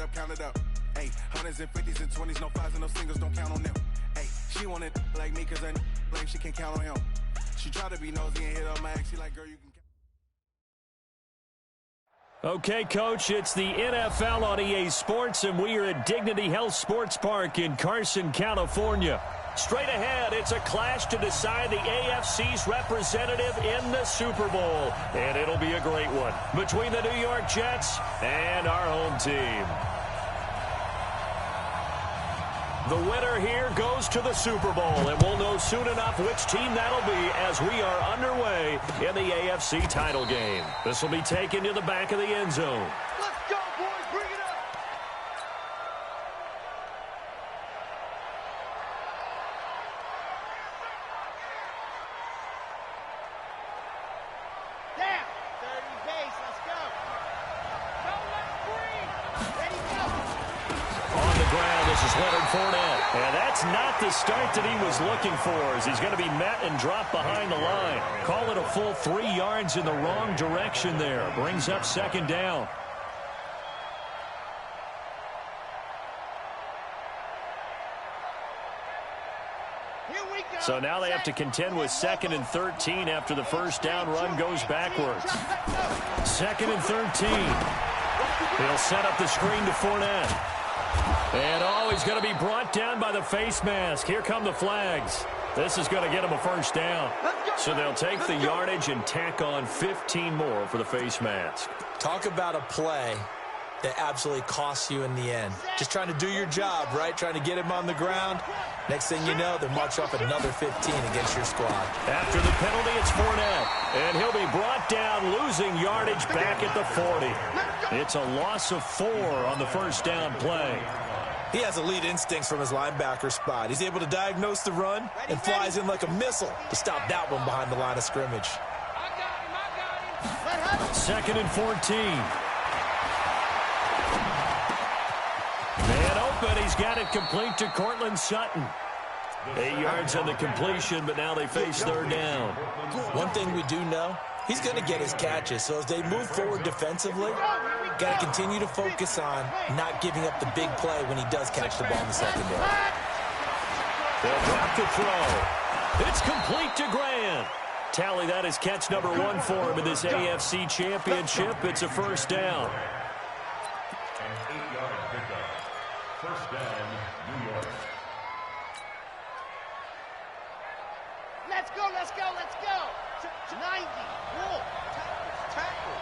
up, count it up. Hey, hundreds and fifties and 20s, no fives and no singles, don't count on them. Hey, she wanted like me, cause I blame, she can't count on him. She tried to be nosy and hit on my ex, she like, girl, you can. Okay, Coach, it's the NFL on EA Sports, and we are at Dignity Health Sports Park in Carson, California. Straight ahead, it's a clash to decide the AFC's representative in the Super Bowl. And it'll be a great one between the New York Jets and our home team. The winner here goes to the Super Bowl, and we'll know soon enough which team that'll be as we are underway in the AFC title game. This will be taken to the back of the end zone. Let's go, boys. Bring it up. Down. 30 base. Let's go. Go, let's bring. Ready, go. On the ground, this is Leonard Fournette. And that's not the start that he was looking for, as he's going to be met and dropped behind the line. Call it a full 3 yards in the wrong direction there. Brings up second down. Here we go. So now they have to contend with 2nd and 13 after the first down run goes backwards. 2nd and 13. He'll set up the screen to Fournette. And, he's going to be brought down by the face mask. Here come the flags. This is going to get him a first down. So they'll take the yardage and tack on 15 more for the face mask. Talk about a play that absolutely costs you in the end. Just trying to do your job, right? Trying to get him on the ground. Next thing you know, they'll march off another 15 against your squad. After the penalty, it's Fournette. And he'll be brought down, losing yardage back at the 40. It's a loss of 4 on the first down play. He has elite instincts from his linebacker spot. He's able to diagnose the run and flies in like a missile to stop that one behind the line of scrimmage. I got him. 2nd and 14. Man open, he's got it complete to Cortland Sutton. 8 yards on the completion, but now they face third down. One thing we do know, he's going to get his catches. So as they move forward defensively, got to continue to focus on not giving up the big play when he does catch the ball in the secondary. They'll drop to throw. It's complete to Grant. Tally that is catch number 1 for him in this AFC Championship. It's a first down. An 8-yard pickup. First down, New York. Let's go, let's go, let's go. 90. Whoa. Tackle.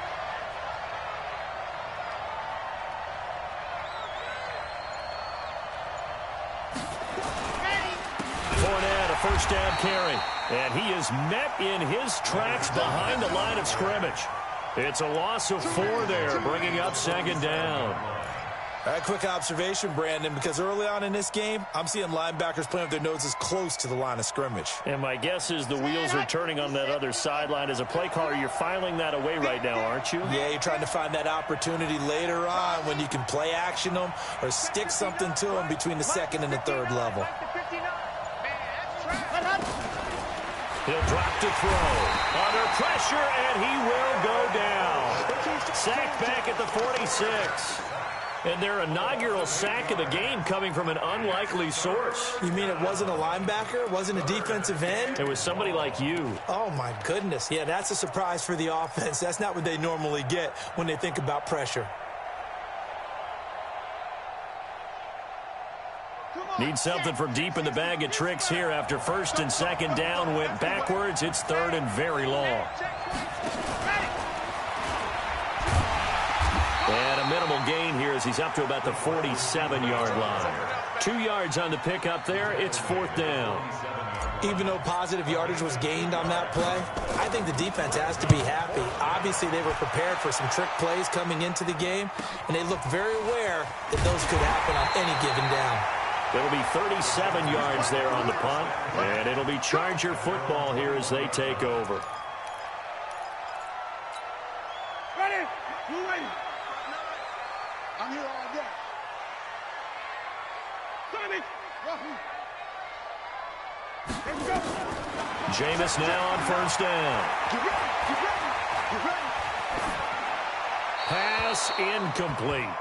Fournette, a first down carry. And he is met in his tracks behind the line of scrimmage. It's a loss of 4 there, bringing up second down. All right, quick observation, Brandon, because early on in this game, I'm seeing linebackers playing with their noses close to the line of scrimmage. And my guess is the wheels are turning on that other sideline. As a play caller, you're filing that away right now, aren't you? Yeah, you're trying to find that opportunity later on when you can play action them or stick something to them between the 2nd and the 3rd level. He'll drop to throw. Under pressure, and he will go down. Sacked back at the 46. And their inaugural sack of the game coming from an unlikely source. You mean it wasn't a linebacker? It wasn't a defensive end? It was somebody like you. Oh, my goodness. Yeah, that's a surprise for the offense. That's not what they normally get when they think about pressure. Need something from deep in the bag of tricks here after 1st and 2nd down went backwards. It's 3rd and very long. And a minimal gain here as he's up to about the 47-yard line. 2 yards on the pickup there. It's 4th down. Even though positive yardage was gained on that play, I think the defense has to be happy. Obviously, they were prepared for some trick plays coming into the game, and they looked very aware that those could happen on any given down. It'll be 37 yards there on the punt, and it'll be Charger football here as they take over. Ready? You ready? I'm here all day. Sonny! Let's go. Jameis now on 1st down. Get ready. Get ready. Get ready. Pass incomplete.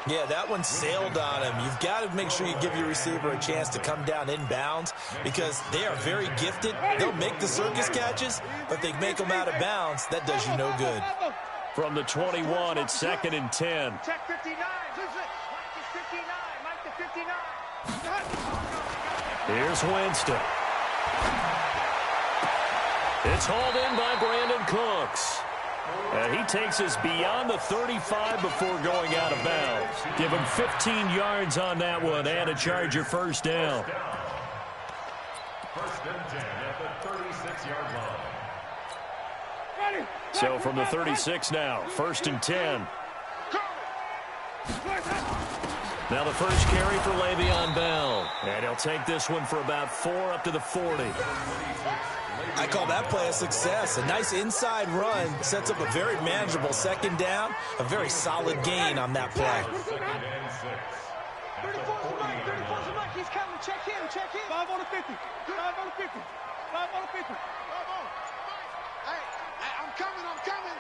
Yeah, that one sailed on him. You've got to make sure you give your receiver a chance to come down inbounds because they are very gifted. They'll make the circus catches, but if they make them out of bounds, that does you no good. From the 21, it's 2nd and 10. Check 59. Mike to 59. Mike to 59. Here's Winston. It's hauled in by Brandon Cooks. And he takes us beyond the 35 before going out of bounds. Give him 15 yards on that one and a Charger first down. 1st and 10 at the 36-yard line. So from the 36 now, 1st and 10. Now the first carry for Le'Veon Bell. And he'll take this one for about 4 up to the 40. I call that play a success. A nice inside run sets up a very manageable 2nd down. A very solid gain on that play. 2nd and 6. 34's the Mike. 34's the Mike. He's coming. Check him. Check him. 5 on the 50. 5 on the 50. 5 on the 50. 5 on. Hey, I'm coming. I'm coming.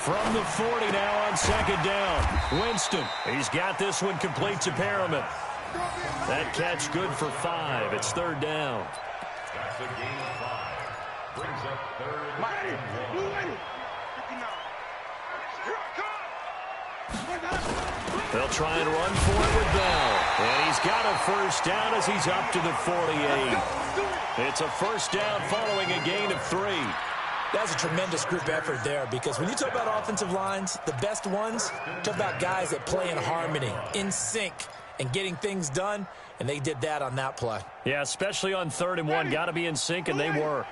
From the 40 now on 2nd down. Winston. He's got this one complete to Perriman. That catch good for 5. It's 3rd down. That's a gain of 5. Brings up 3rd and 1. They'll try and run for it with Bell. And he's got a first down as he's up to the 48. It's a first down following a gain of 3. That's a tremendous group effort there because when you talk about offensive lines, the best ones, talk about guys that play in harmony, in sync, and getting things done, and they did that on that play. Yeah, especially on 3rd and 1. Got to be in sync, and they were.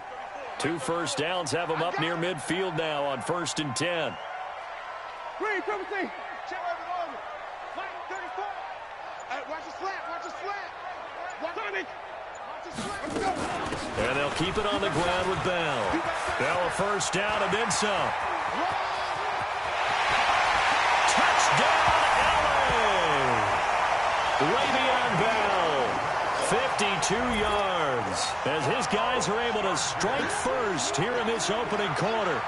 2 first downs have them up near midfield now on 1st and 10. Green, come see. Check over. Mike, 34. Watch the slant. Watch the slant. Watch the slant. And they'll keep it on the ground with Bell. Bell a first down and then some. Touchdown, LA! Le'Veon Bell, 52 yards, as his guys are able to strike first here in this opening quarter.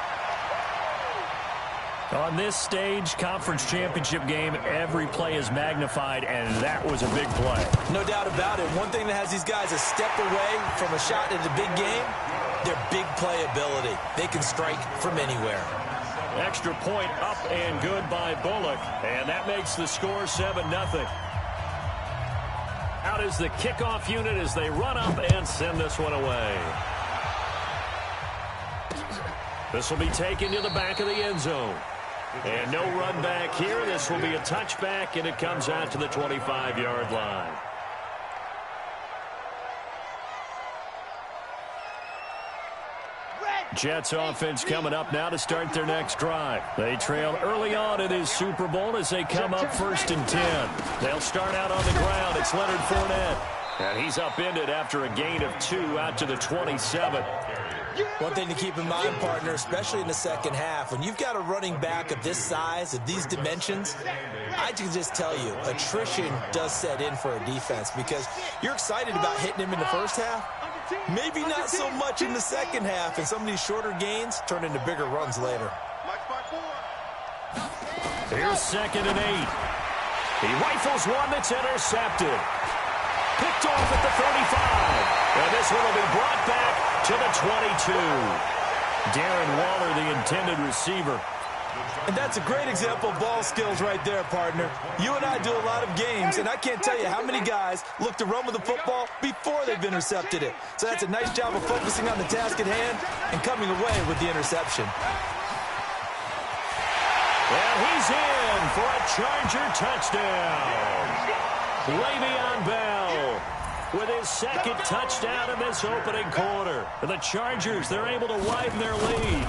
On this stage, conference championship game, every play is magnified, and that was a big play. No doubt about it. One thing that has these guys a step away from a shot in the big game, their big play ability. They can strike from anywhere. Extra point up and good by Bullock, and that makes the score 7-0. Out is the kickoff unit as they run up and send this one away. This will be taken to the back of the end zone. And no run back here. This will be a touchback, and it comes out to the 25-yard line. Jets offense coming up now to start their next drive. They trail early on in his Super Bowl as they come up 1st and 10. They'll start out on the ground. It's Leonard Fournette. And he's upended after a gain of 2 out to the 27. One thing to keep in mind, partner, especially in the second half, when you've got a running back of this size, of these dimensions, I can just tell you, attrition does set in for a defense because you're excited about hitting him in the first half. Maybe not so much in the second half, and some of these shorter gains turn into bigger runs later. Here's 2nd and 8. He rifles one that's intercepted. Picked off at the 35. And this one will be brought back to the 22. Darren Waller, the intended receiver. And that's a great example of ball skills right there, partner. You and I do a lot of games, and I can't tell you how many guys look to run with the football before they've intercepted it. So that's a nice job of focusing on the task at hand and coming away with the interception. And he's in for a Charger touchdown. Le'Veon Bell with his 2nd touchdown in this opening quarter. The Chargers, they're able to widen their lead.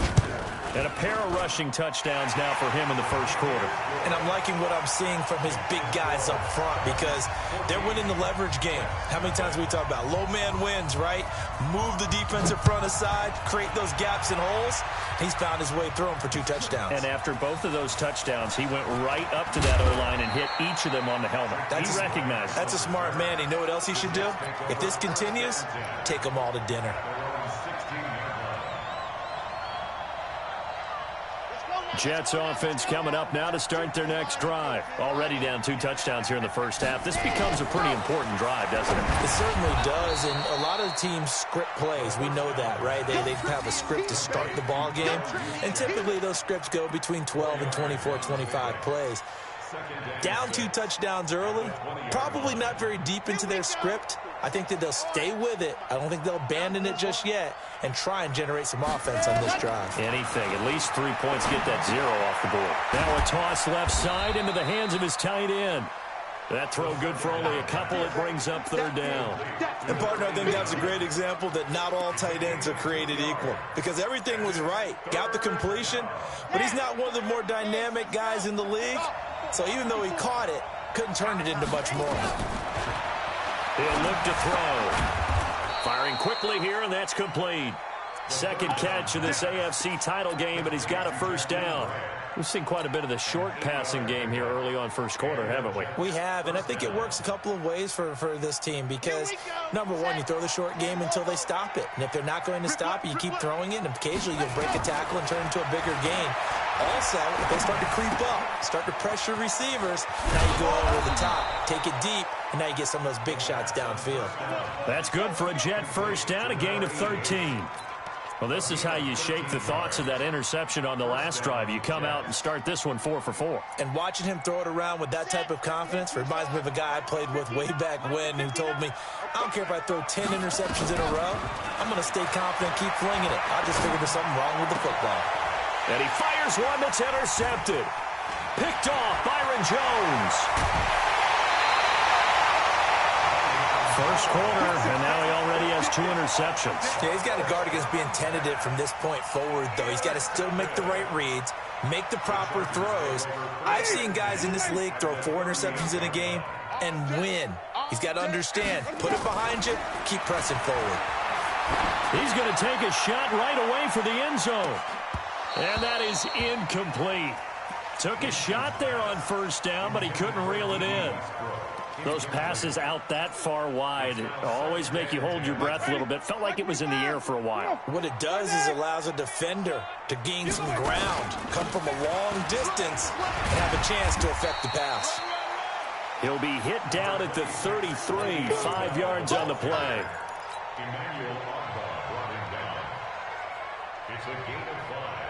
And a pair of rushing touchdowns now for him in the first quarter. And I'm liking what I'm seeing from his big guys up front because they're winning the leverage game. How many times we talk about low man wins, right? Move the defensive front aside, create those gaps and holes. He's found his way through them for 2 touchdowns. And after both of those touchdowns, he went right up to that O-line and hit each of them on the helmet. He recognized it. That's a smart man. You know what else he should do? If this continues, take them all to dinner. Jets offense coming up now to start their next drive. Already down 2 touchdowns here in the first half. This becomes a pretty important drive, doesn't it? It certainly does, and a lot of teams script plays. We know that, right? They have a script to start the ball game, and typically those scripts go between 12 and 24, 25 plays. Down 2 touchdowns early, probably not very deep into their script. I think that they'll stay with it. I don't think they'll abandon it just yet and try and generate some offense on this drive. Anything. At least 3 points. Get that 0 off the board. Now a toss left side into the hands of his tight end. That throw good for only a couple. It brings up 3rd down. And, partner, I think that's a great example that not all tight ends are created equal because everything was right. Got the completion, but he's not one of the more dynamic guys in the league. So even though he caught it, couldn't turn it into much more. He'll look to throw. Firing quickly here, and that's complete. Second catch of this AFC title game, but he's got a 1st down. We've seen quite a bit of the short passing game here early on first quarter, haven't we? We have, and I think it works a couple of ways for this team because, number one, you throw the short game until they stop it. And if they're not going to stop it, you keep throwing it, and occasionally you'll break a tackle and turn into a bigger gain. Also, if they start to creep up, start to pressure receivers, now you go over the top, take it deep, and now you get some of those big shots downfield. That's good for a Jet 1st down, a gain of 13. Well, this is how you shake the thoughts of that interception on the last drive. You come out and start this one 4 for 4. And watching him throw it around with that type of confidence reminds me of a guy I played with way back when who told me, I don't care if I throw 10 interceptions in a row, I'm going to stay confident, keep flinging it. I just figured there's something wrong with the football. And he fires one that's intercepted. Picked off Byron Jones. First quarter, and now he already has 2 interceptions. Yeah, he's got to guard against being tentative from this point forward, though. He's got to still make the right reads, make the proper throws. I've seen guys in this league throw 4 interceptions in a game and win. He's got to understand, put it behind you, keep pressing forward. He's going to take a shot right away for the end zone. And that is incomplete. Took a shot there on 1st down, but he couldn't reel it in. Those passes out that far wide always make you hold your breath a little bit. Felt like it was in the air for a while. What it does is allows a defender to gain some ground, come from a long distance, and have a chance to affect the pass. He'll be hit down at the 33, 5 yards on the play. Emmanuel Ogba brought him down. It's a gain of 5.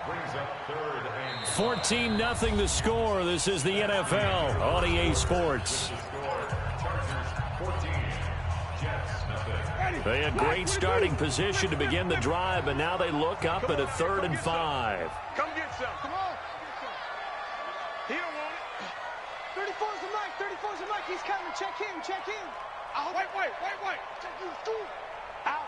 Brings up 3rd and 14-0 the score. This is the NFL on EA Sports. They had great starting position to begin the drive, and now they look up at a 3rd and 5. Come get some. Come on. He don't want it. 34's the mic. 34's the mic. He's coming. Check him. Check him. Wait. Check you. Out.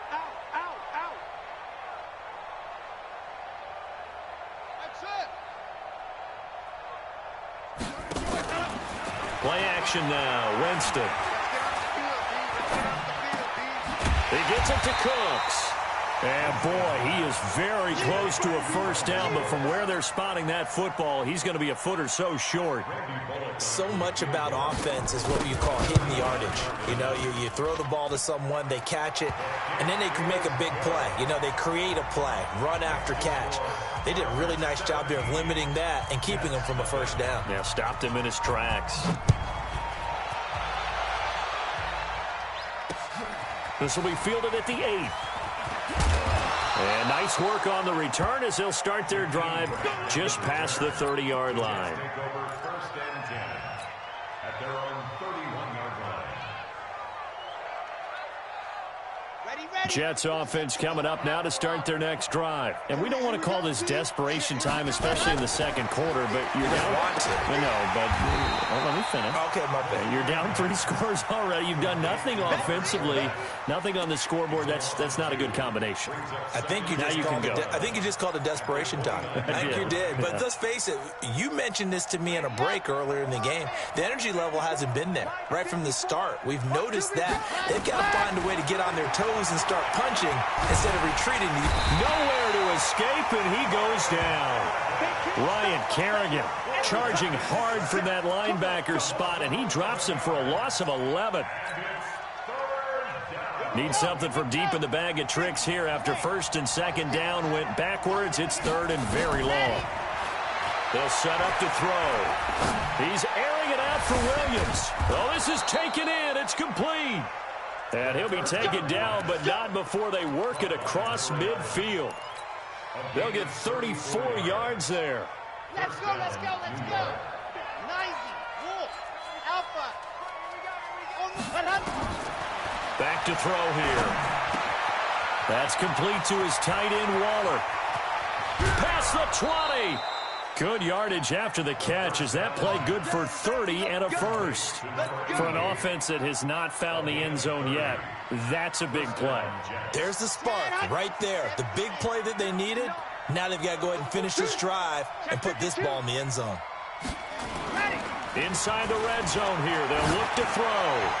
That's it. Play action now. Winston. He gets it to Cooks. And, boy, he is very close to a 1st down, but from where they're spotting that football, he's going to be a foot or so short. So much about offense is what you call hitting the yardage. You know, you throw the ball to someone, they catch it, and then they can make a big play. You know, they create a play, run after catch. They did a really nice job there of limiting that and keeping him from a 1st down. Yeah, stopped him in his tracks. This will be fielded at the 8. And nice work on the return as they'll start their drive just past the 30-yard line. take over 1st and 10 at their own 31-yard line. Jets offense coming up now to start their next drive. And we don't want to call this desperation time, especially in the second quarter, but you're down. Let me finish. Okay, my bad. You're down 3 scores already. You've done nothing offensively, nothing on the scoreboard. That's not a good combination. I think you just called it desperation time. I think you did. But let's face it, you mentioned this to me in a break earlier in the game. The energy level hasn't been there right from the start. We've noticed that. They've got to find a way to get on their toes and start punching instead of retreating. Nowhere to escape, and he goes down. Ryan Kerrigan charging hard from that linebacker spot, and he drops him for a loss of 11. Need something from deep in the bag of tricks here after 1st and 2nd down went backwards. It's 3rd and very long. They'll set up to throw. He's airing it out for Williams. Oh, this is taken in. It's complete. And he'll be taken down, but not before they work it across midfield. They'll get 34 yards there. Let's go, let's go, let's go. 90, Wolf, Alpha. Back to throw here. That's complete to his tight end, Waller. Past the 20. Good yardage after the catch. Is that play good for 30 and a first? For an offense that has not found the end zone yet, that's a big play. There's the spark right there. The big play that they needed. Now they've got to go ahead and finish this drive and put this ball in the end zone. Inside the red zone here. They'll look to throw.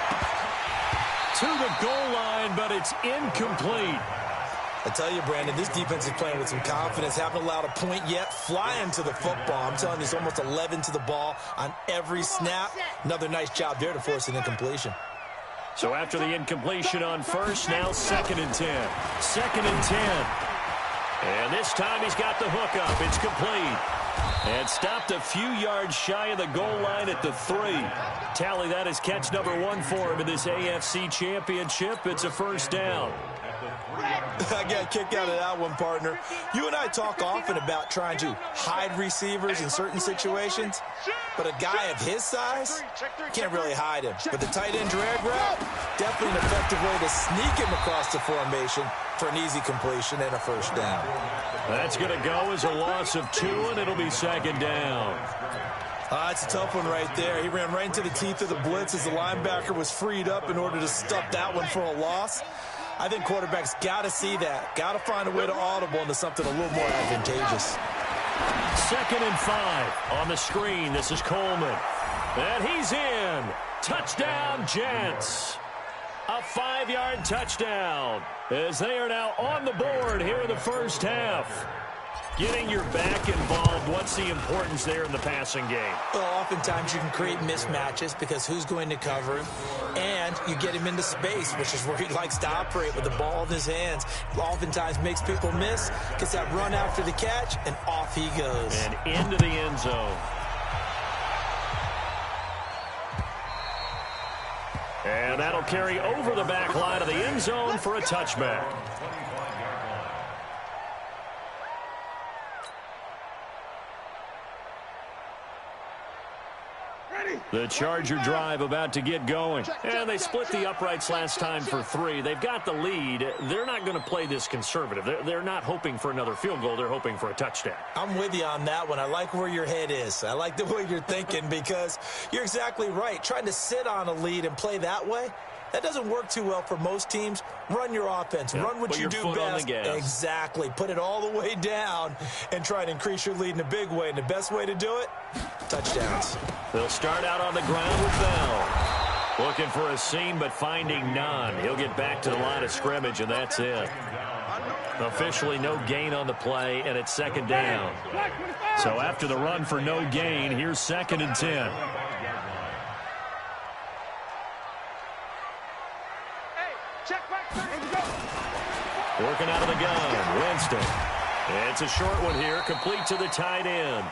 To the goal line, but it's incomplete. I tell you, Brandon, this defense is playing with some confidence. Haven't allowed a point yet. Flying to the football. I'm telling you, it's almost 11 to the ball on every snap. Another nice job there to force an incompletion. So after the incompletion on first, now 2nd and 10. 2nd and 10. And this time he's got the hook up. It's complete. And stopped a few yards shy of the goal line at the 3. Tally that as catch number 1 for him in this AFC Championship. It's a first down. I got a kick out of that one, partner. You and I talk often about trying to hide receivers in certain situations, but a guy of his size can't really hide him. But the tight end drag route, definitely an effective way to sneak him across the formation for an easy completion and a first down. That's going to go as a loss of 2, and it'll be 2nd down. It's a tough one right there. He ran right into the teeth of the blitz as the linebacker was freed up in order to stuff that one for a loss. I think quarterbacks got to see that. Got to find a way to audible into something a little more advantageous. 2nd and 5 on the screen. This is Coleman. And he's in. Touchdown, Jets. A 5-yard touchdown as they are now on the board here in the first half. Getting your back involved, what's the importance there in the passing game? Well, oftentimes you can create mismatches because who's going to cover him, and you get him into space, which is where he likes to operate with the ball in his hands. Oftentimes makes people miss, gets that run after the catch, and off he goes. And into the end zone. And that'll carry over the back line of the end zone for a touchback. The Charger drive about to get going. And they split the uprights last time for 3. They've got the lead. They're not going to play this conservative. They're not hoping for another field goal. They're hoping for a touchdown. I'm with you on that one. I like where your head is. I like the way you're thinking because you're exactly right. Trying to sit on a lead and play that way, that doesn't work too well for most teams. Run your offense. Yeah, run what you do best. Exactly. Put it all the way down and try to increase your lead in a big way. And the best way to do it, touchdowns. They'll start out on the ground with Bell. Looking for a seam, but finding none. He'll get back to the line of scrimmage, and that's it. Officially no gain on the play, and it's 2nd down. So after the run for no gain, here's 2nd and 10. Working out of the gun, Winston. It's a short one here, complete to the tight end.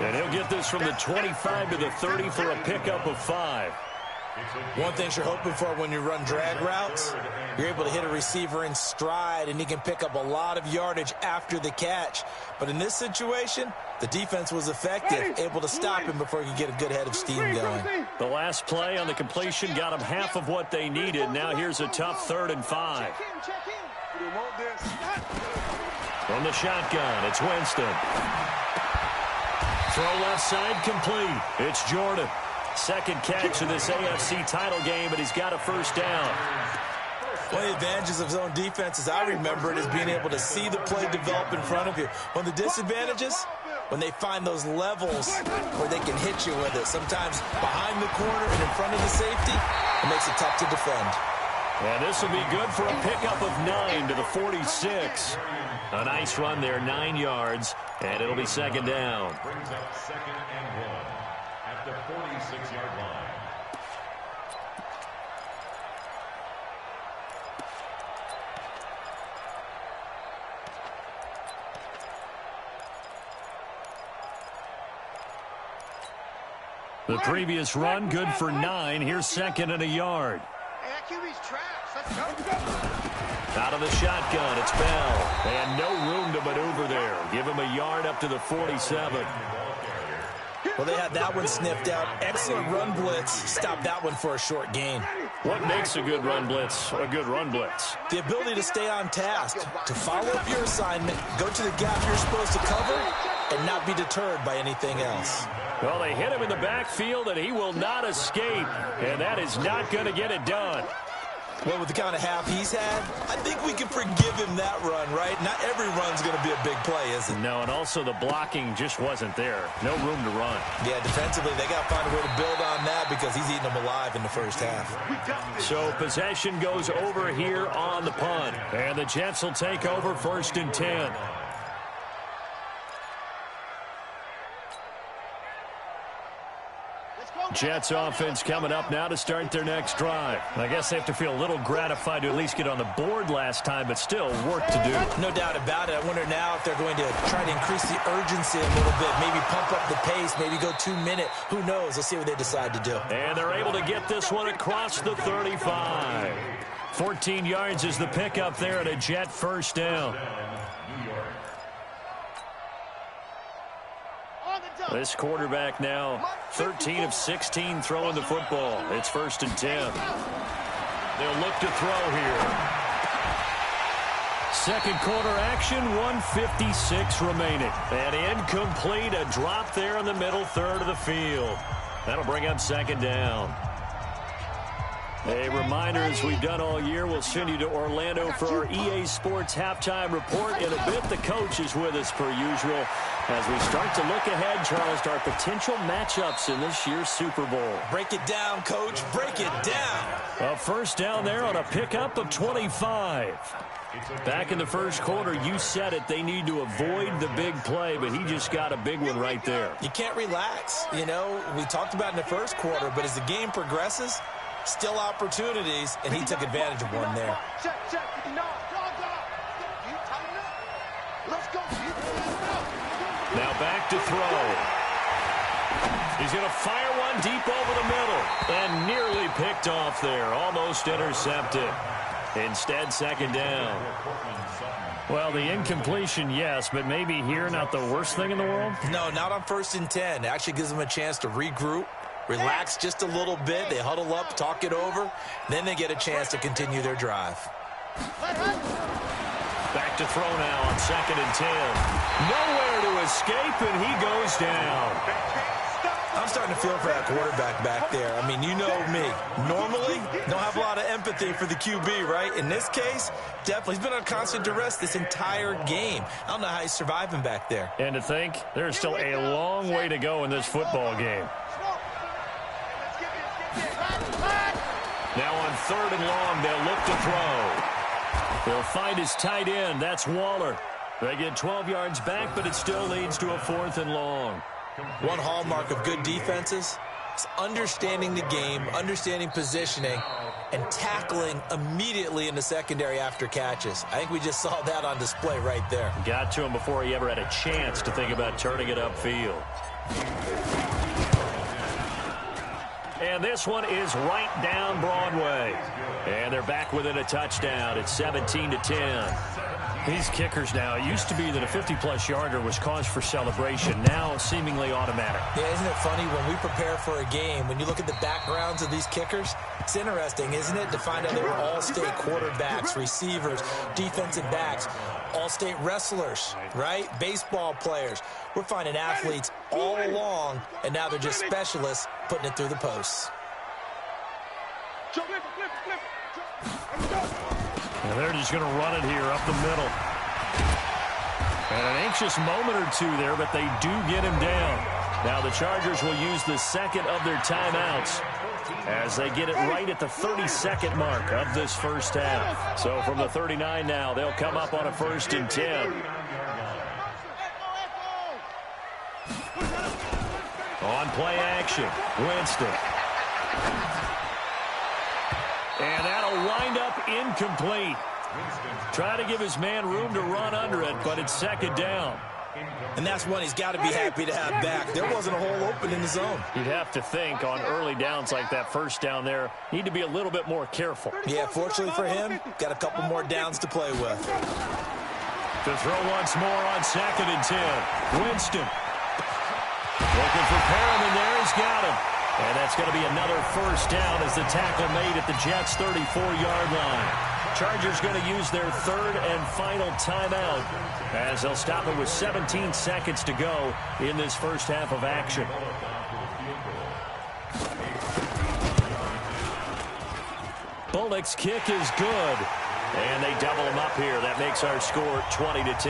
And he'll get this from the 25 to the 30 for a pickup of 5. One thing you're hoping for when you run drag routes, you're able to hit a receiver in stride, and he can pick up a lot of yardage after the catch. But in this situation, the defense was effective, able to stop him before he could get a good head of steam going. The last play on the completion got them half of what they needed. Now here's a tough 3rd and 5. From the shotgun, it's Winston. Throw left side complete. It's Jordan. 2nd catch of this AFC title game, and he's got a first down. One of the advantages of zone defense, as I remember it, is being able to see the play develop in front of you. One of the disadvantages, when they find those levels where they can hit you with it. Sometimes behind the corner and in front of the safety, it makes it tough to defend. And this will be good for a pickup of 9 to the 46. A nice run there, 9 yards, and it'll be 2nd down. Brings up 2nd and 1 at the 46-yard line. The previous run, good for 9. Here's second and a yard. Hey, that QB's trash. Let's go. Out of the shotgun, it's Bell. And no room to maneuver there. Give him a yard up to the 47. Well, they had that one sniffed out. Excellent run blitz. Stop that one for a short gain. What makes a good run blitz a good run blitz? The ability to stay on task, to follow up your assignment, go to the gap you're supposed to cover, and not be deterred by anything else. Well, they hit him in the backfield, and he will not escape. And that is not going to get it done. Well, with the kind of half he's had, I think we can forgive him that run, right? Not every run's going to be a big play, is it? No, and also the blocking just wasn't there. No room to run. Yeah, defensively, they got to find a way to build on that because he's eating them alive in the first half. So possession goes over here on the punt. And the Jets will take over 1st and 10. Jets offense coming up now to start their next drive. I guess they have to feel a little gratified to at least get on the board last time, but still work to do. No doubt about it. I wonder now if they're going to try to increase the urgency a little bit, maybe pump up the pace, maybe go 2-minute. Who knows? Let's see what they decide to do. And they're able to get this one across the 35. 14 yards is the pickup there at a Jet first down. This quarterback now 13 of 16 throwing the football. It's 1st and 10. They'll look to throw here. Second quarter action, 1:56 remaining. And incomplete, a drop there in the middle third of the field. That'll bring up 2nd down. A reminder, as we've done all year, we'll send you to Orlando for our EA Sports halftime report. In a bit, the coach is with us per usual as we start to look ahead, Charles, to our potential matchups in this year's Super Bowl. Break it down, Coach. Break it down. A first down there on a pickup of 25. Back in the first quarter, you said it, they need to avoid the big play, but he just got a big one right there. You can't relax. You know, we talked about in the first quarter, but as the game progresses, still opportunities, and he took advantage of one there. Check. No. You tighten up. Let's go. Now back to throw. He's going to fire one deep over the middle and nearly picked off there. Almost intercepted. Instead, 2nd down. Well, the incompletion, yes, but maybe here not the worst thing in the world? No, not on 1st and 10. It actually gives them a chance to regroup, relax just a little bit. They huddle up, talk it over. Then they get a chance to continue their drive. Back to throw now on 2nd and 10. Nowhere to escape, and he goes down. I'm starting to feel for that quarterback back there. I mean, you know me. Normally, don't have a lot of empathy for the QB, right? In this case, definitely. He's been on constant duress this entire game. I don't know how he's surviving back there. And to think, there's still a long way to go in this football game. Now on 3rd and long, they'll look to throw. They'll find his tight end. That's Waller. They get 12 yards back, but it still leads to a 4th and long. One hallmark of good defenses is understanding the game, understanding positioning, and tackling immediately in the secondary after catches. I think we just saw that on display right there. Got to him before he ever had a chance to think about turning it upfield. And this one is right down Broadway. And they're back within a touchdown. It's 17-10. These kickers now, it used to be that a 50-plus yarder was cause for celebration. Now seemingly automatic. Yeah, isn't it funny when we prepare for a game, when you look at the backgrounds of these kickers, it's interesting, isn't it, to find out they were all-state quarterbacks, receivers, defensive backs, all-state wrestlers, right? Baseball players. We're finding athletes all along, and now they're just specialists putting it through the posts. And they're just going to run it here up the middle. And an anxious moment or two there, but they do get him down. Now the Chargers will use the second of their timeouts as they get it right at the 32nd mark of this first half. So from the 39 now, they'll come up on a 1st and 10. On play action, Winston. And that'll wind up incomplete. Try to give his man room to run under it, but it's 2nd down. And that's one he's got to be happy to have back. There wasn't a hole open in the zone. You'd have to think on early downs like that first down there, need to be a little bit more careful. Yeah, fortunately for him, got a couple more downs to play with. To throw once more on 2nd and 10. Winston. Looking for Perriman there. He's got him. And that's going to be another first down as the tackle made at the Jets' 34-yard line. Chargers going to use their 3rd and final timeout as they'll stop it with 17 seconds to go in this first half of action. Bullock's kick is good. And they double him up here. That makes our score 20-10.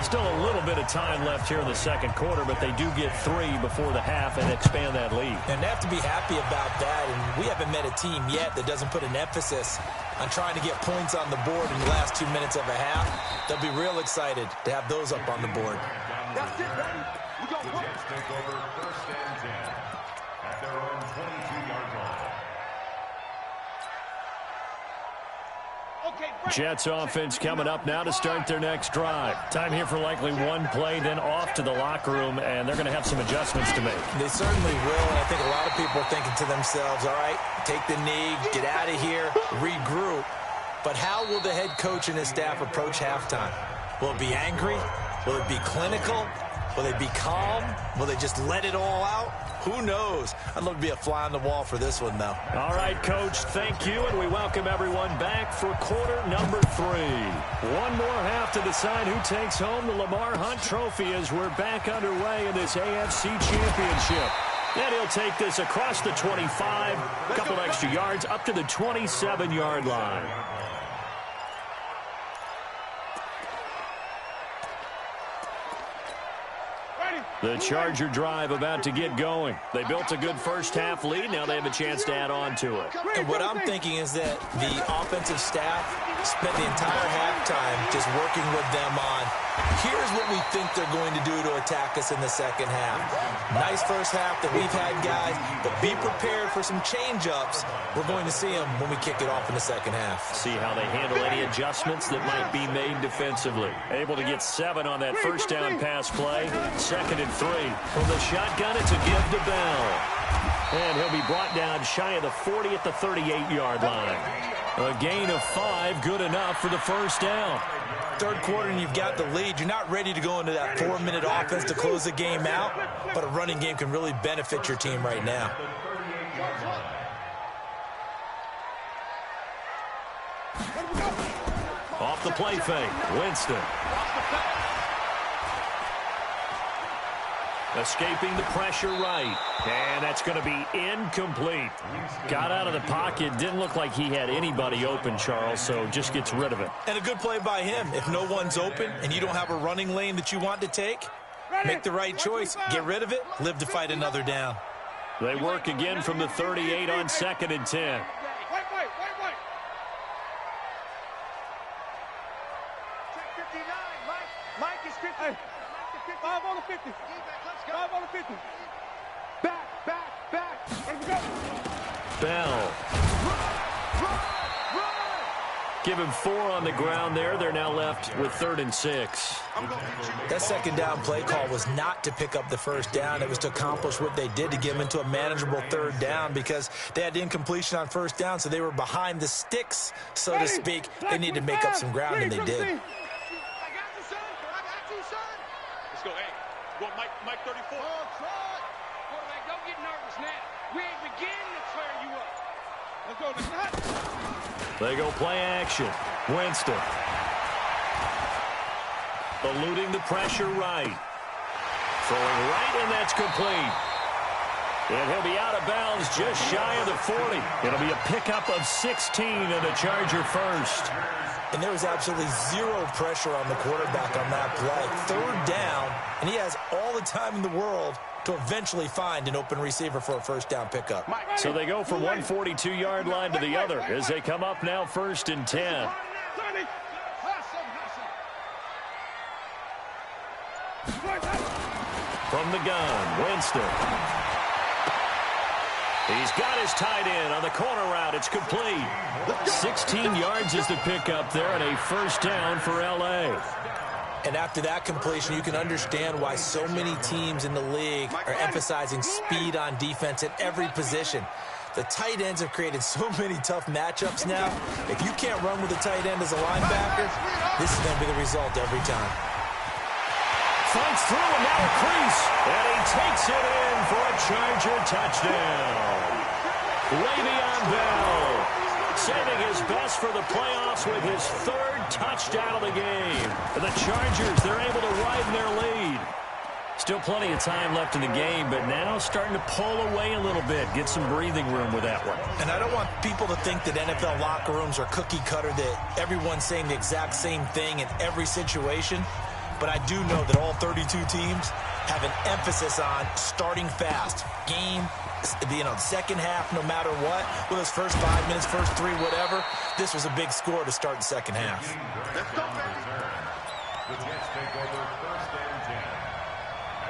Still a little bit of time left here in the second quarter, but they do get 3 before the half and expand that lead. And they have to be happy about that. And we haven't met a team yet that doesn't put an emphasis on trying to get points on the board in the last 2 minutes of a half. They'll be real excited to have those up on the board. That's it, baby. We got The Jets take over 1st and 10 at their own 22-yard line. Jets offense coming up now to start their next drive. Time here for likely one play, then off to the locker room, and they're going to have some adjustments to make. They certainly will, and I think a lot of people are thinking to themselves, all right, take the knee, get out of here, regroup. But how will the head coach and his staff approach halftime? Will it be angry? Will it be clinical? Will they be calm? Will they just let it all out? Who knows? I'd love to be a fly on the wall for this one, though. All right, Coach, thank you, and we welcome everyone back for quarter number 3. One more half to decide who takes home the Lamar Hunt Trophy as we're back underway in this AFC Championship. And he'll take this across the 25, a couple extra yards, up to the 27-yard line. The Charger drive about to get going. They built a good first half lead. Now they have a chance to add on to it. And what I'm thinking is that the offensive staff spent the entire halftime just working with them on, here's what we think they're going to do to attack us in the second half. Nice first half that we've had, guys, but be prepared for some change-ups. We're going to see them when we kick it off in the second half. See how they handle any adjustments that might be made defensively. Able to get 7 on that first down pass play. 2nd and 3. From the shotgun, it's a give to Bell. And he'll be brought down shy of the 40 at the 38-yard line. A gain of 5, good enough for the first down. Third quarter and you've got the lead. You're not ready to go into that 4-minute offense to close the game out, but a running game can really benefit your team right now. Off the play fake, Winston. Escaping the pressure right. And that's going to be incomplete. Got out of the pocket. Didn't look like he had anybody open, Charles, so just gets rid of it. And a good play by him. If no one's open and you don't have a running lane that you want to take, make the right choice. Get rid of it. Live to fight another down. They work again from the 38 on 2nd and 10. Wait. Check 59, Mike is 50. Hey. 5 on the 50. 5 on the 50. Back. Let's go. Bell. Give him 4 on the ground there. They're now left with 3rd and 6. That second down play call was not to pick up the first down. It was to accomplish what they did to get them into a manageable 3rd down because they had incompletion on first down, so they were behind the sticks, so to speak. They needed to make up some ground, and they did. I got you, son. Let's go. Hey, you want Mike 34? Oh, try. Quarterback, don't get nervous now. We ain't beginning to tear you up. Let's go. They go play action. Winston. Eluding the pressure right. Throwing right, and that's complete. And he'll be out of bounds just shy of the 40. It'll be a pickup of 16 and a Charger first. And there was absolutely zero pressure on the quarterback on that play. 3rd down, and he has all the time in the world to eventually find an open receiver for a first down pickup. So they go from 142-yard line to the other as they come up now 1st and 10. From the gun, Winston. He's got his tight end on the corner route. It's complete. 16 yards is the pickup there and a first down for L.A. And after that completion, you can understand why so many teams in the league are emphasizing speed on defense at every position. The tight ends have created so many tough matchups now. If you can't run with a tight end as a linebacker, this is going to be the result every time. Fights through and now a crease. And he takes it in for a Charger touchdown. Le'Veon Bell saving his best for the playoffs with his third touchdown of the game. The Chargers, they're able to widen their lead. Still plenty of time left in the game, but now starting to pull away a little bit, get some breathing room with that one. And I don't want people to think that NFL locker rooms are cookie cutter, that everyone's saying the exact same thing in every situation. But I do know that all 32 teams have an emphasis on starting fast. Game, the second half, no matter what, with those first 5 minutes, first 3, whatever, this was a big score to start the second half. Let's go, the Jets take over first and 10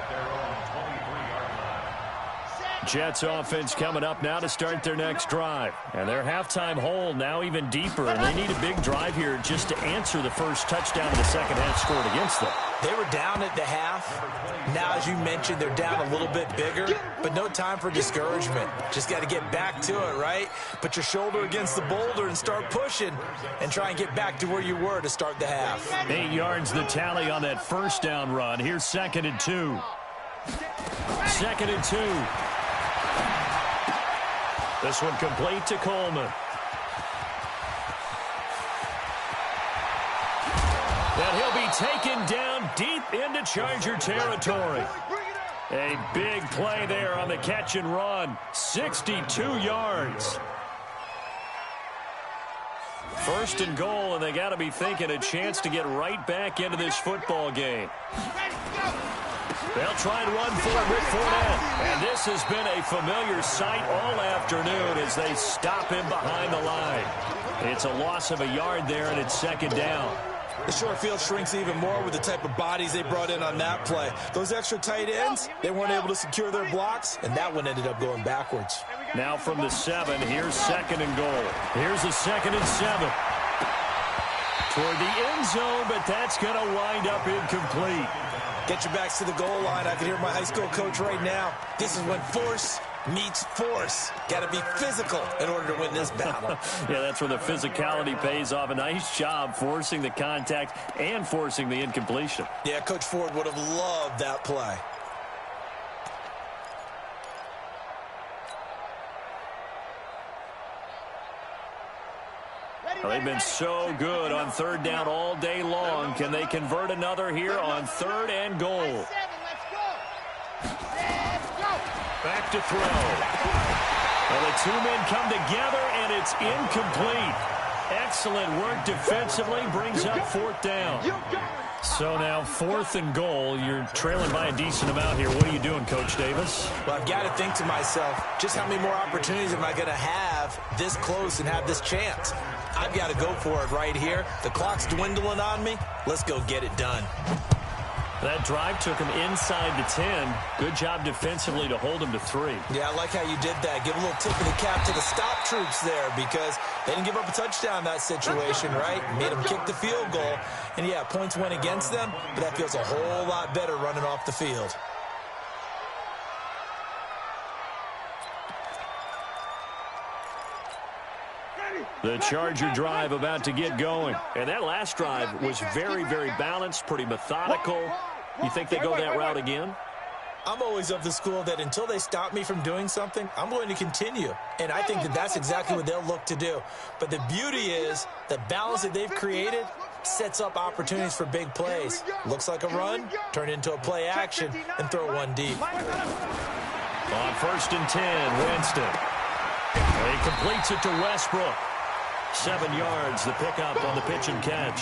at their own 23-yard line. Jets offense coming up now to start their next drive. And their halftime hole now even deeper, and they need a big drive here just to answer the first touchdown of the second half scored against them. They were down at the half. Now, as you mentioned, they're down a little bit bigger, but no time for discouragement. Just got to get back to it, right? Put your shoulder against the boulder and start pushing and try and get back to where you were to start the half. 8 yards the tally on that first down run. Here's 2nd and 2. 2nd and 2. This one complete to Coleman. And he'll be taken down deep into Charger territory. A big play there on the catch and run. 62 yards. First and goal, and they got to be thinking a chance to get right back into this football game. They'll try and run for Rick Fournette. And this has been a familiar sight all afternoon as they stop him behind the line. It's a loss of a yard there, and it's 2nd down. The short field shrinks even more with the type of bodies they brought in on that play. Those extra tight ends, they weren't able to secure their blocks, and that one ended up going backwards. Now from the 7, here's 2nd and goal. Here's a 2nd and 7. Toward the end zone, but that's going to wind up incomplete. Get your backs to the goal line. I can hear my high school coach right now. This is when force meets force. Got to be physical in order to win this battle. Yeah, that's where the physicality pays off. A nice job forcing the contact and forcing the incompletion. Yeah, Coach Ford would have loved that play. Well, they've been so good on 3rd down all day long. Can they convert another here on 3rd and goal? Back to throw. Well, the 2 men come together, and it's incomplete. Excellent work defensively, brings up 4th down. So now 4th and goal. You're trailing by a decent amount here. What are you doing, Coach Davis? Well, I've got to think to myself, just how many more opportunities am I going to have this close and have this chance? I've got to go for it right here. The clock's dwindling on me. Let's go get it done. That drive took him inside the 10. Good job defensively to hold him to 3. Yeah, I like how you did that. Give a little tip of the cap to the stop troops there because they didn't give up a touchdown in that situation, right? Made them kick the field goal. And, yeah, points went against them, but that feels a whole lot better running off the field. The Charger drive about to get going. And that last drive was very, very balanced, pretty methodical. You think they go that route again? I'm always of the school that until they stop me from doing something, I'm going to continue. And I think that that's exactly what they'll look to do. But the beauty is the balance that they've created sets up opportunities for big plays. Looks like a run, turn it into a play action, and throw one deep. On 1st and 10, Winston. He completes it to Westbrook. 7 yards, the pickup on the pitch and catch.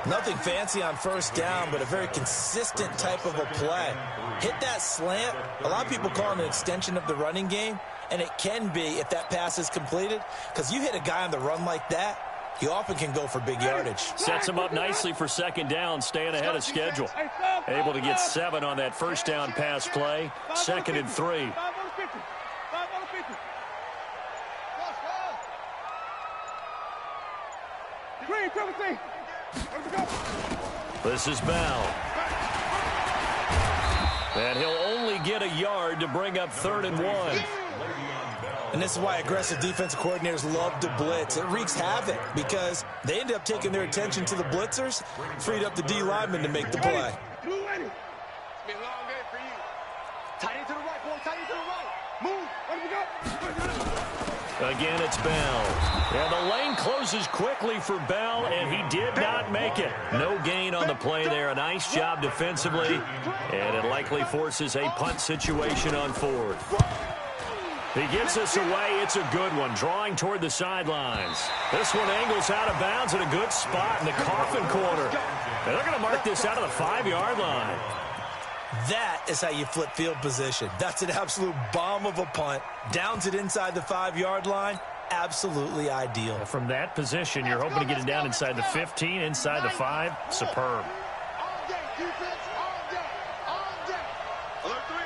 Nothing fancy on 1st down, but a very consistent type of a play. Hit that slant. A lot of people call it an extension of the running game, and it can be if that pass is completed, because you hit a guy on the run like that, he often can go for big yardage. Sets him up nicely for 2nd down, staying ahead of schedule. Able to get 7 on that 1st down pass play. 2nd and 3. This is Bell. And he'll only get a yard to bring up 3rd and 1. And this is why aggressive defensive coordinators love to blitz. It wreaks havoc because they end up taking their attention to the blitzers, freed up the D lineman to make the play. It's been a long day for you. Tight end to the right, boy. Tight end to the right. Move. Let me go. Again, it's Bell. And the lane closes quickly for Bell, and he did not make it. No gain on the play there. A nice job defensively, and it likely forces a punt situation on 4th. He gets us away. It's a good one, drawing toward the sidelines. This one angles out of bounds at a good spot in the coffin corner. And they're going to mark this out of the 5-yard line. That is how you flip field position. That's an absolute bomb of a punt. Downs it inside the 5-yard line. Absolutely ideal. From that position, you're hoping to get it down inside the 15, inside the 5. Superb. All day, defense. All day. All day. Alert 3.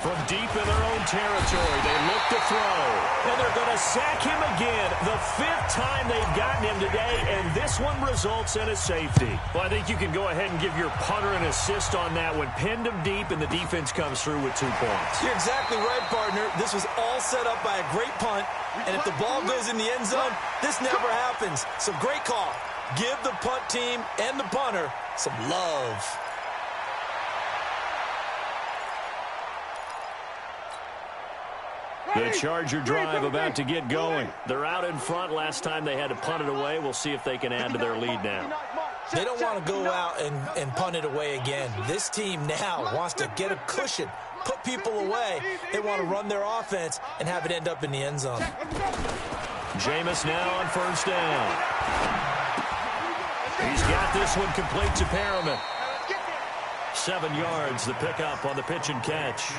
From deep in their own territory, they look to throw. And they're going to sack him again. The 5th time they've gotten him today, and this one results in a safety. Well, I think you can go ahead and give your punter an assist on that one. Pinned him deep, and the defense comes through with 2 points. You're exactly right, partner. This was all set up by a great punt, and if the ball goes in the end zone, this never happens. So great call. Give the punt team and the punter some love. The Charger drive about to get going. They're out in front. Last time they had to punt it away. We'll see if they can add to their lead now. They don't want to go out and punt it away again. This team now wants to get a cushion, put people away. They want to run their offense and have it end up in the end zone. Jameis now on 1st down. He's got this one complete to Perriman. 7 yards, the pickup on the pitch and catch.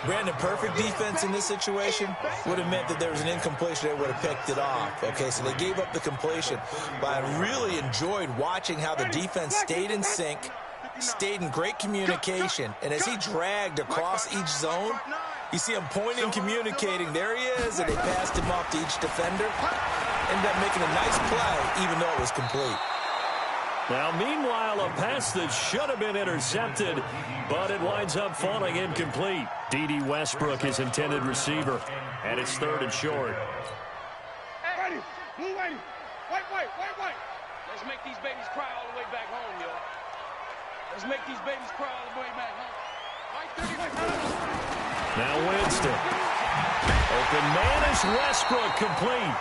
Brandon, perfect defense in this situation would have meant that there was an incompletion. They would have picked it off. Okay, so they gave up the completion. But I really enjoyed watching how the defense stayed in sync, stayed in great communication. And as he dragged across each zone, you see him pointing, communicating. There he is, and they passed him off to each defender. Ended up making a nice play, even though it was complete. Now, meanwhile, a pass that should have been intercepted, but it winds up falling incomplete. D.D. Westbrook is intended receiver, and it's 3rd and short. Ready. Move ready. Wait. Let's make these babies cry all the way back home, yo. Let's make these babies cry all the way back home. Now Winston. Open man is Westbrook complete.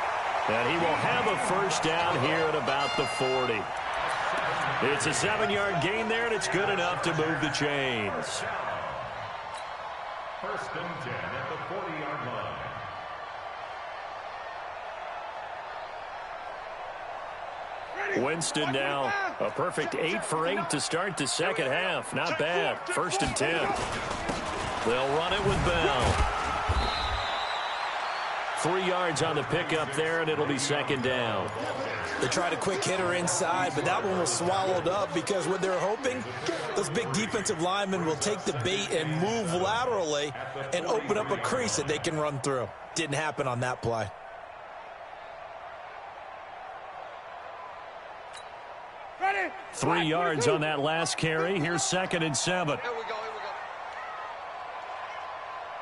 And he will have a 1st down here at about the 40. It's a 7-yard gain there, and it's good enough to move the chains. 1st and 10 at the 40-yard line. Winston now a perfect 8 for 8 to start the second half. Not bad. 1st and 10. They'll run it with Bell. 3 yards on the pickup there, and it'll be 2nd down. They tried a quick hitter inside, but that one was swallowed up because what they're hoping, those big defensive linemen will take the bait and move laterally and open up a crease that they can run through. Didn't happen on that play. Ready. 3 yards on that last carry. Here's 2nd and 7. Here we go.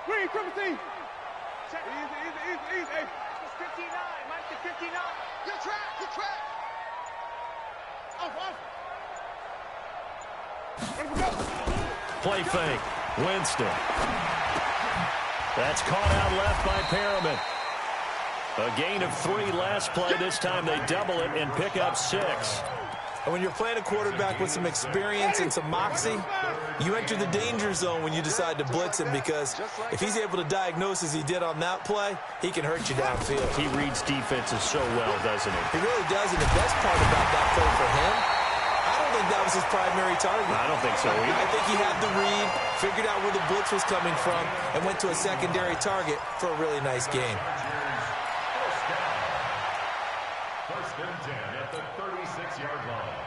Green, triple team. Easy. It's 59. Mike to 59. Good track. Off. Where we go? Play fake. Winston. That's caught out left by Perriman. A gain of 3 last play. This time they double it and pick up 6. And when you're playing a quarterback with some experience and some moxie, you enter the danger zone when you decide to blitz him, because if he's able to diagnose as he did on that play, he can hurt you downfield. He reads defenses so well, doesn't he? He really does, and the best part about that play for him, I don't think that was his primary target. I don't think so either. I think he had the read, figured out where the blitz was coming from, and went to a secondary target for a really nice game. 1st and 10 at the 36-yard line.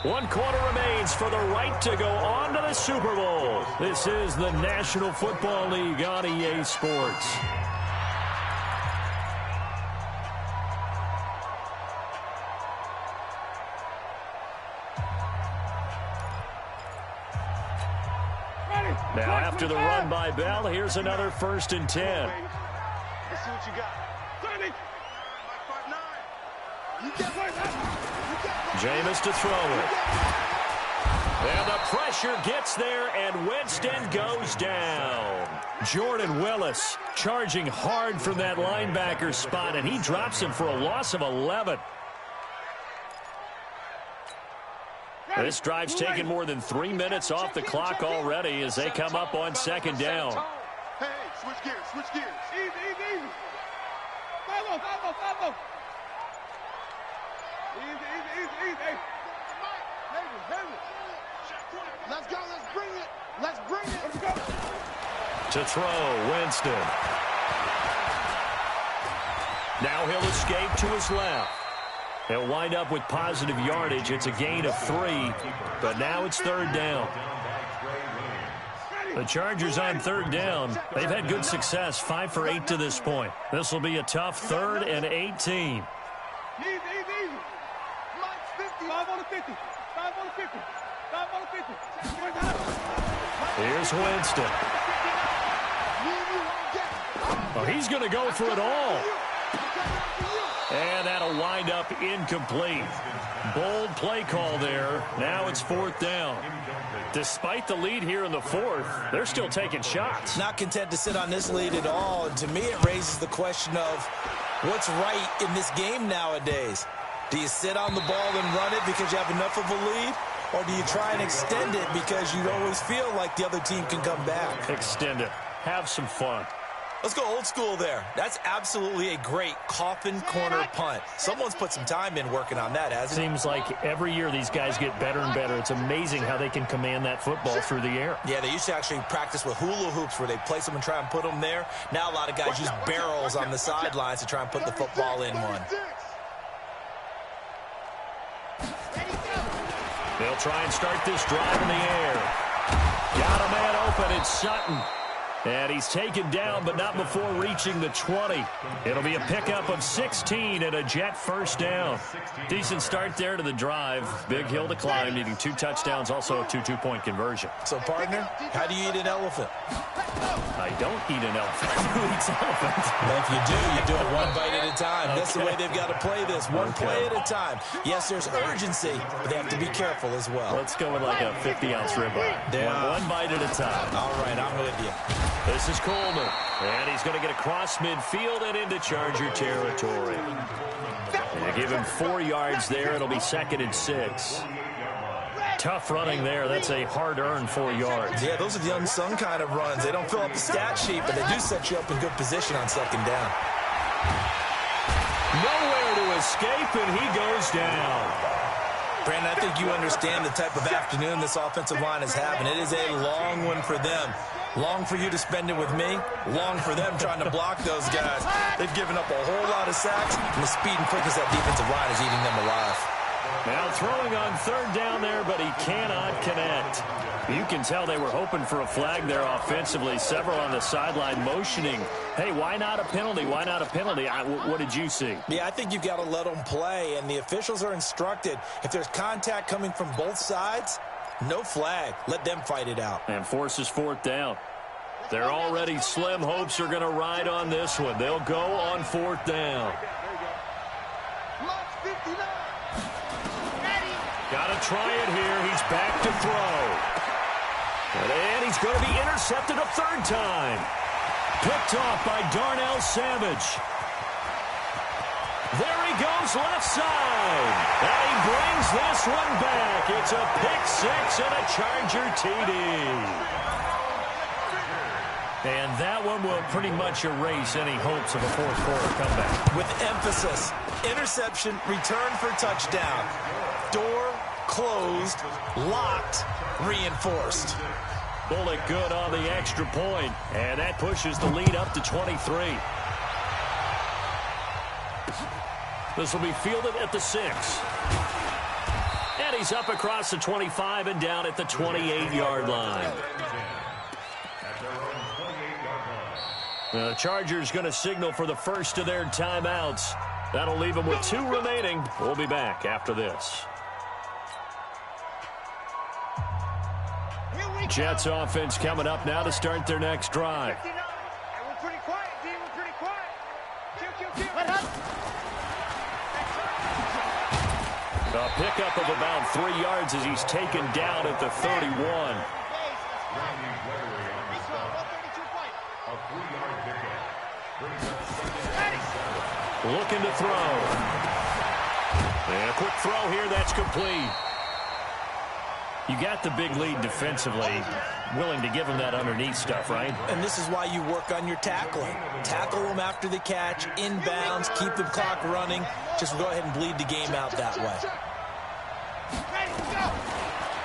1 quarter remains for the right to go on to the Super Bowl. This is the National Football League on EA Sports. Now after the run by Bell, here's another 1st and 10. Let's see what you got. 30. Jameis to throw it. And the pressure gets there, and Winston goes down. Jordan Willis charging hard from that linebacker spot, and he drops him for a loss of 11. This drive's taken more than 3 minutes off the clock already as they come up on 2nd down. Hey, switch gears, switch gears. Easy. Follow. Easy. Heavy. Let's go, let's bring it. Let's go. To throw, Winston. Now he'll escape to his left. He'll wind up with positive yardage. It's a gain of 3, but now it's 3rd down. The Chargers on 3rd down. They've had good success, 5 for 8 to this point. This will be a tough 3rd and 18. Easy. 5 on the 50. 5 on the 50. 5 on the 50. Here's Winston. Oh, he's going to go for it all. And that'll wind up incomplete. Bold play call there. Now it's 4th down. Despite the lead here in the 4th, they're still taking shots. Not content to sit on this lead at all. And to me, it raises the question of what's right in this game nowadays. Do you sit on the ball and run it because you have enough of a lead? Or do you try and extend it because you always feel like the other team can come back? Extend it. Have some fun. Let's go old school there. That's absolutely a great coffin corner punt. Someone's put some time in working on that, hasn't it? Seems like every year these guys get better and better. It's amazing how they can command that football through the air. Yeah, they used to actually practice with hula hoops where they place them and try and put them there. Now a lot of guys use barrels on the sidelines to try and put the football in one. They'll try and start this drive in the air. Got a man open. It's Sutton. And he's taken down, but not before reaching the 20. It'll be a pickup of 16 and a Jet 1st down. Decent start there to the drive. Big hill to climb, needing 2 touchdowns, also a 2-2-point conversion. So, partner, how do you eat an elephant? I don't eat an elephant. Who eats elephant? Well, if you do it 1 bite at a time. Okay. That's the way they've got to play this, one play at a time. Yes, there's urgency, but they have to be careful as well. Let's go with like a 50-ounce ribeye. One bite at a time. All right, I'm with you. This is Coleman, and he's going to get across midfield and into Charger territory. They give him 4 yards there. It'll be 2nd and 6. Tough running there. That's a hard-earned 4 yards. Yeah, those are the unsung kind of runs. They don't fill up the stat sheet, but they do set you up in good position on 2nd down. Nowhere to escape, and he goes down. Brandon, I think you understand the type of afternoon this offensive line is having. It is a long one for them. Long for you to spend it with me. Long for them trying to block those guys. They've given up a whole lot of sacks, and the speed and quickness of that defensive line is eating them alive. Now throwing on 3rd down there, but he cannot connect. You can tell they were hoping for a flag there offensively. Several on the sideline motioning. Hey, why not a penalty? Why not a penalty? What did you see? Yeah, I think you've got to let them play, and the officials are instructed. If there's contact coming from both sides, no flag. Let them fight it out. And forces 4th down. They're already slim hopes are going to ride on this one. They'll go on 4th down. Got to try it here. He's back to throw. And he's going to be intercepted a 3rd time. Picked off by Darnell Savage. There he goes left side. And he brings this one back. It's a pick 6 and a Charger TD. And that one will pretty much erase any hopes of a 4th quarter comeback. With emphasis, interception, return for touchdown. Door closed, locked, reinforced. Bullet good on the extra point, and that pushes the lead up to 23. This will be fielded at the 6. And carries up across the 25 and down at the 28-yard line. Now the Chargers going to signal for the first of their timeouts. That'll leave them with 2 remaining. We'll be back after this. Jets offense coming up now to start their next drive. We're pretty quiet, D. We're pretty quiet. A pickup of about 3 yards as he's taken down at the 31. Looking to throw. And a quick throw here, that's complete. You got the big lead defensively, willing to give them that underneath stuff, right? And this is why you work on your tackling. Tackle them after the catch, inbounds, keep the clock running. Just go ahead and bleed the game out that way.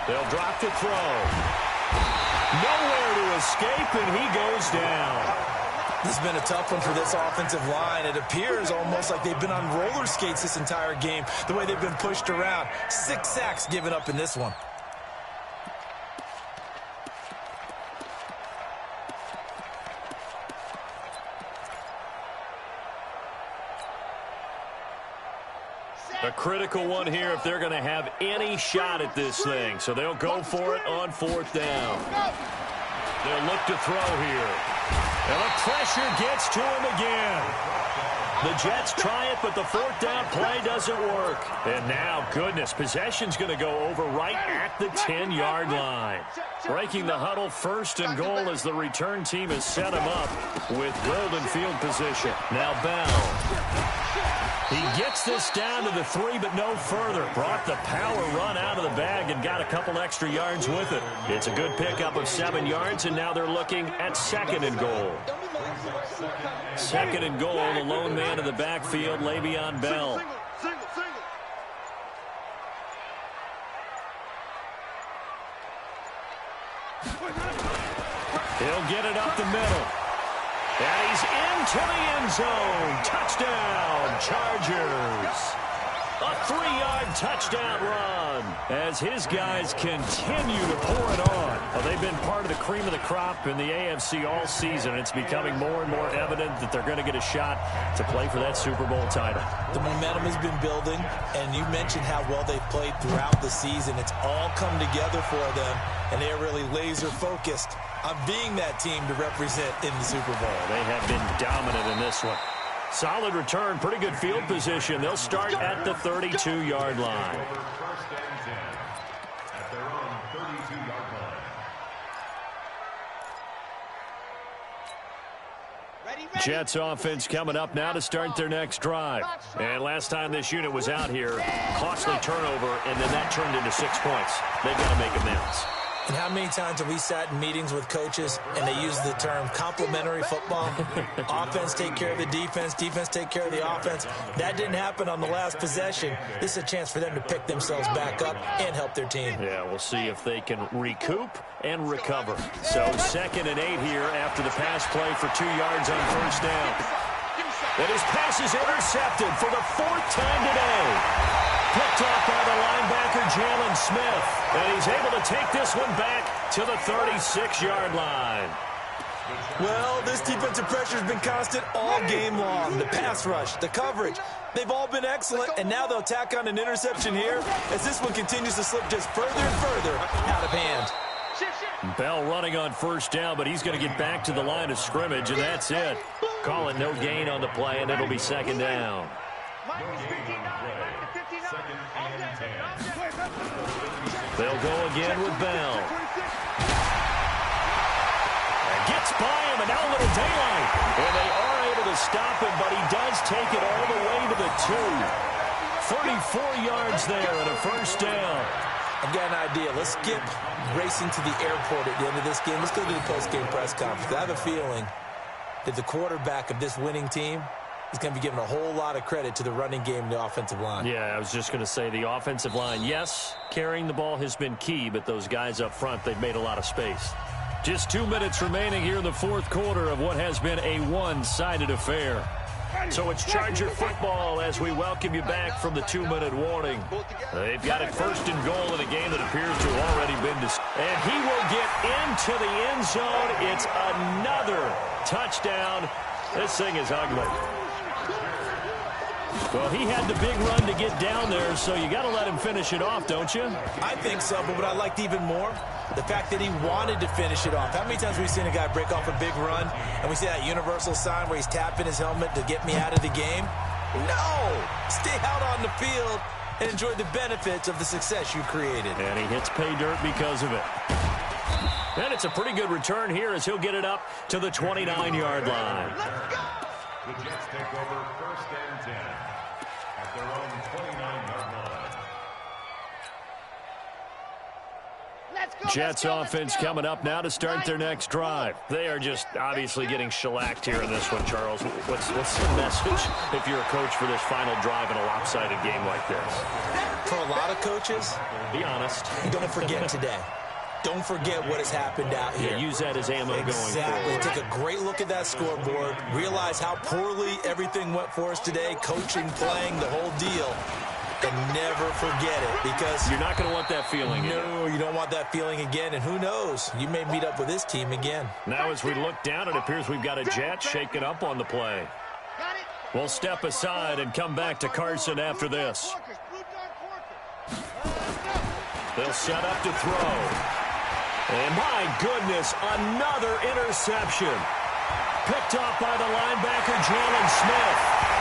They'll drop the throw. Nowhere to escape, and he goes down. This has been a tough one for this offensive line. It appears almost like they've been on roller skates this entire game, the way they've been pushed around. 6 sacks given up in this one. A critical one here if they're going to have any shot at this thing. So they'll go for it on 4th down. They'll look to throw here. And the pressure gets to him again. The Jets try it, but the 4th down play doesn't work. And now, goodness, possession's going to go over right at the 10-yard line. Breaking the huddle, 1st and goal as the return team has set him up with golden field position. Now Bell. He gets this down to the 3, but no further. Brought the power run out of the bag and got a couple extra yards with it. It's a good pickup of 7 yards, and now they're looking at 2nd and goal. 2nd and goal, the lone man in the backfield, Le'Veon Bell. He'll get it up the middle. And he's into the end zone. Touchdown, Chargers. A 3-yard touchdown run as his guys continue to pour it on. Well, they've been part of the cream of the crop in the AFC all season. It's becoming more and more evident that they're going to get a shot to play for that Super Bowl title. The momentum has been building, and you mentioned how well they've played throughout the season. It's all come together for them, and they're really laser-focused on being that team to represent in the Super Bowl. They have been dominant in this one. Solid return, pretty good field position. They'll start at the 32-yard line. Jets offense coming up now to start their next drive. And last time this unit was out here, costly turnover, and then that turned into 6 points. They've got to make amends. And how many times have we sat in meetings with coaches and they use the term complementary football? Offense take care of the defense, defense take care of the offense. That didn't happen on the last possession. This is a chance for them to pick themselves back up and help their team. Yeah, we'll see if they can recoup and recover. So 2nd and 8 here after the pass play for 2 yards on 1st down. And his pass is intercepted for the 4th time today. Picked off by the linebacker, Jalen Smith. And he's able to take this one back to the 36-yard line. Well, this defensive pressure has been constant all game long. The pass rush, the coverage, they've all been excellent. And now they'll tack on an interception here as this one continues to slip just further and further out of hand. Bell running on 1st down, but he's going to get back to the line of scrimmage, and that's it. Call it no gain on the play, and it'll be 2nd down. They'll go again with Bell. Gets by him, and now a little daylight. And they are able to stop him, but he does take it all the way to the 2. 34 yards there and a 1st down. I've got an idea. Let's skip racing to the airport at the end of this game. Let's go to the post-game press conference. I have a feeling that the quarterback of this winning team is going to be given a whole lot of credit to the running game and the offensive line. Yeah, I was just going to say the offensive line, yes, carrying the ball has been key, but those guys up front, they've made a lot of space. Just 2 minutes remaining here in the 4th quarter of what has been a one-sided affair. So it's Charger football as we welcome you back from the 2-minute warning. They've got it first and goal in a game that appears to have already been decided. And he will get into the end zone. It's another touchdown. This thing is ugly. Well, he had the big run to get down there, so you got to let him finish it off, don't you? I think so, but what I liked even more, the fact that he wanted to finish it off. How many times have we seen a guy break off a big run, and we see that universal sign where he's tapping his helmet to get me out of the game? No! Stay out on the field and enjoy the benefits of the success you created. And he hits pay dirt because of it. And it's a pretty good return here as he'll get it up to the 29-yard line. The Jets take over first and 10 at their own 29-yard line. Jets offense coming up now to start their next drive. They are just obviously getting shellacked here in this one, Charles. What's the message if you're a coach for this final drive in a lopsided game like this? For a lot of coaches, be honest. Don't forget today. Don't forget what has happened out here. Yeah, use that as ammo going forward. Exactly. Take a great look at that scoreboard. Realize how poorly everything went for us today. Coaching, playing, the whole deal. And never forget it, because you're not going to want that feeling again. No, you don't want that feeling again. And who knows? You may meet up with this team again. Now as we look down, it appears we've got a Jet shaking up on the play. We'll step aside and come back to Carson after this. They'll set up to throw. And my goodness, another interception. Picked off by the linebacker, Jalen Smith.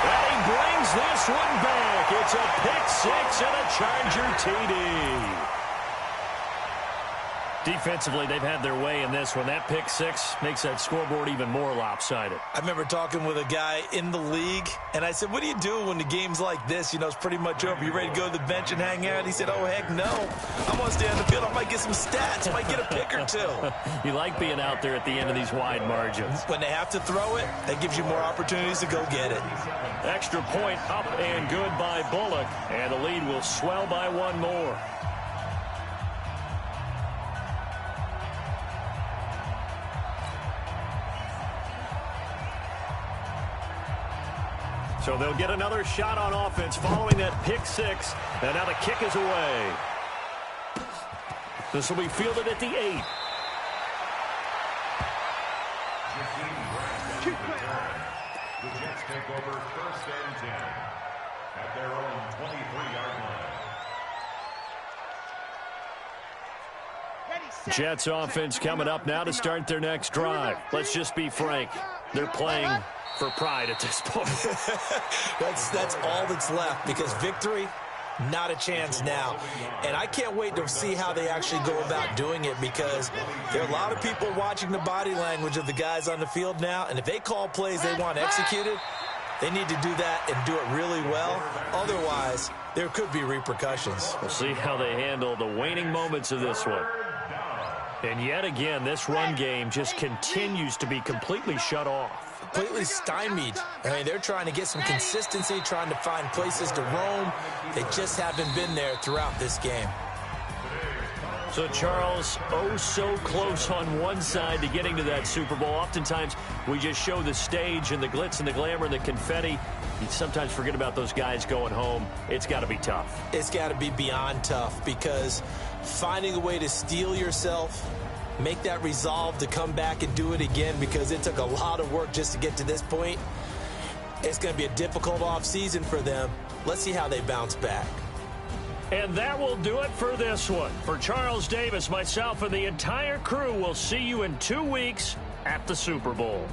And he brings this one back. It's a pick-6 and a Charger TD. Defensively, they've had their way in this one. That pick-6 makes that scoreboard even more lopsided. I remember talking with a guy in the league, and I said, what do you do when the game's like this? You know, it's pretty much over. You ready to go to the bench and hang out? He said, oh, heck no. I'm going to stay on the field. I might get some stats. I might get a pick or two. You like being out there at the end of these wide margins. When they have to throw it, that gives you more opportunities to go get it. Extra point up and good by Bullock, and the lead will swell by one more. So they'll get another shot on offense following that pick-6, and now the kick is away. This will be fielded at the 8. The Jets take over first and 10 at their own 23-yard line. Jets offense coming up now to start their next drive. Let's just be frank. They're playing for pride at this point. That's all that's left, because victory, not a chance now. And I can't wait to see how they actually go about doing it, because there are a lot of people watching the body language of the guys on the field now, and if they call plays they want executed, they need to do that and do it really well. Otherwise, there could be repercussions. We'll see how they handle the waning moments of this one. And yet again, this run game just continues to be completely shut off. Completely stymied. I mean, they're trying to get some consistency, trying to find places to roam. They just haven't been there throughout this game. So, Charles, oh so close on one side to getting to that Super Bowl. Oftentimes, we just show the stage and the glitz and the glamour and the confetti. You sometimes forget about those guys going home. It's got to be tough. It's got to be beyond tough, because finding a way to steel yourself, make that resolve to come back and do it again, because it took a lot of work just to get to this point. It's going to be a difficult offseason for them. Let's see how they bounce back. And that will do it for this one. For Charles Davis, myself, and the entire crew, we'll see you in 2 weeks at the Super Bowl.